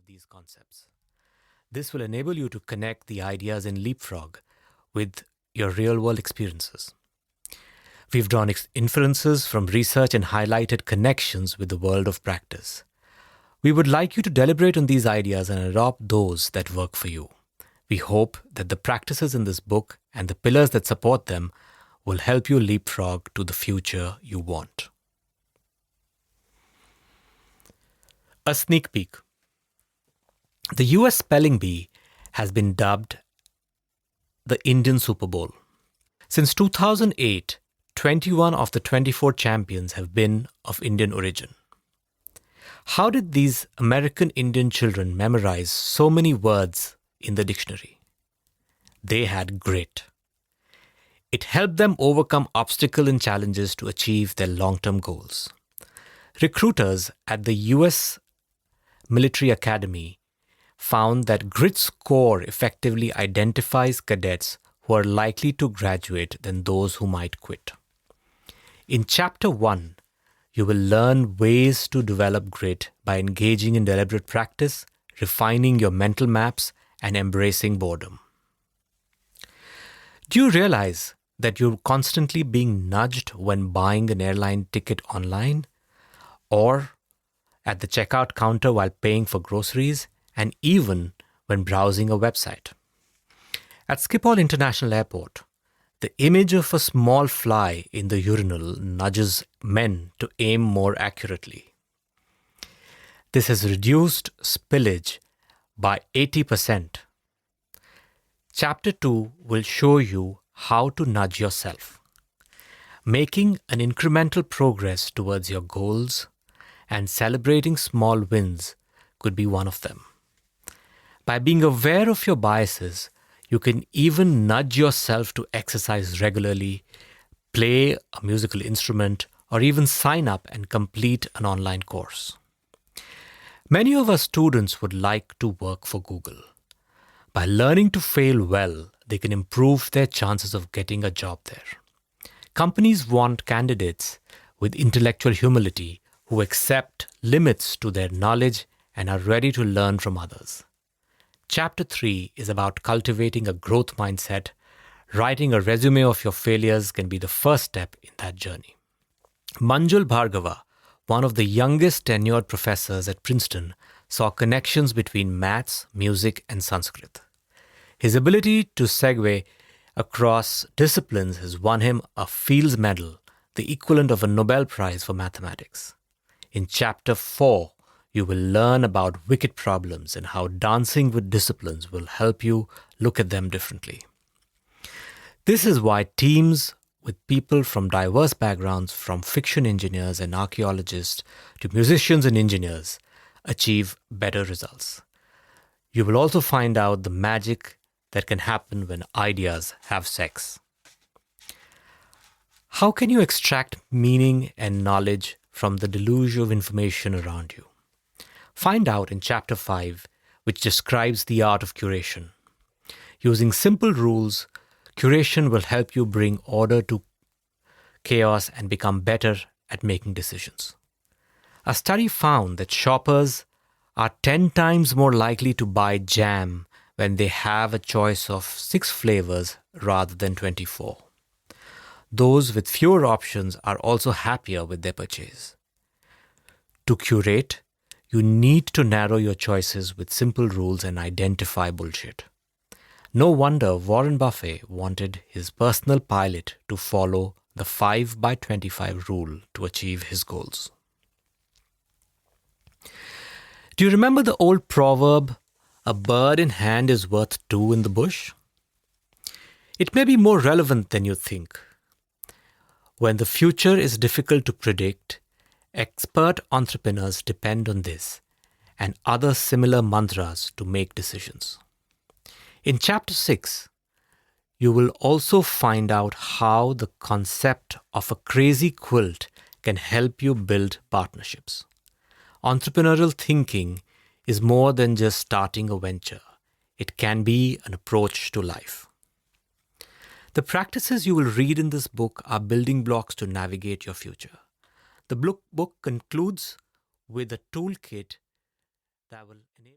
these concepts. This will enable you to connect the ideas in Leapfrog with your real-world experiences. We've drawn inferences from research and highlighted connections with the world of practice. We would like you to deliberate on these ideas and adopt those that work for you. We hope that the practices in this book and the pillars that support them will help you leapfrog to the future you want. A sneak peek. The US Spelling Bee has been dubbed the Indian Super Bowl. Since 2008, 21 of the 24 champions have been of Indian origin. How did these American Indian children memorize so many words in the dictionary? They had grit. It helped them overcome obstacles and challenges to achieve their long-term goals. Recruiters at the US Military Academy found that grit score effectively identifies cadets who are likely to graduate than those who might quit. In Chapter 1, you will learn ways to develop grit by engaging in deliberate practice, refining your mental maps, and embracing boredom. Do you realize that you're constantly being nudged when buying an airline ticket online, or at the checkout counter while paying for groceries, and even when browsing a website? At Schiphol International Airport, the image of a small fly in the urinal nudges men to aim more accurately. This has reduced spillage by 80%. Chapter 2 will show you how to nudge yourself. Making an incremental progress towards your goals and celebrating small wins could be one of them. By being aware of your biases, you can even nudge yourself to exercise regularly, play a musical instrument, or even sign up and complete an online course. Many of our students would like to work for Google. By learning to fail well, they can improve their chances of getting a job there. Companies want candidates with intellectual humility who accept limits to their knowledge and are ready to learn from others. Chapter 3 is about cultivating a growth mindset. Writing a resume of your failures can be the first step in that journey. Manjul Bhargava, one of the youngest tenured professors at Princeton, saw connections between maths, music, and Sanskrit. His ability to segue across disciplines has won him a Fields Medal, the equivalent of a Nobel Prize for mathematics. In Chapter 4, you will learn about wicked problems and how dancing with disciplines will help you look at them differently. This is why teams with people from diverse backgrounds, from fiction engineers and archaeologists to musicians and engineers, achieve better results. You will also find out the magic that can happen when ideas have sex. How can you extract meaning and knowledge from the deluge of information around you? Find out in Chapter 5, which describes the art of curation. Using simple rules, curation will help you bring order to chaos and become better at making decisions. A study found that shoppers are 10 times more likely to buy jam when they have a choice of 6 flavors rather than 24. Those with fewer options are also happier with their purchase. To curate, you need to narrow your choices with simple rules and identify bullshit. No wonder Warren Buffett wanted his personal pilot to follow the 5x25 rule to achieve his goals. Do you remember the old proverb, "A bird in hand is worth 2 in the bush"? It may be more relevant than you think. When the future is difficult to predict, expert entrepreneurs depend on this and other similar mantras to make decisions. In Chapter 6, you will also find out how the concept of a crazy quilt can help you build partnerships. Entrepreneurial thinking is more than just starting a venture. It can be an approach to life. The practices you will read in this book are building blocks to navigate your future. The book concludes with a toolkit that will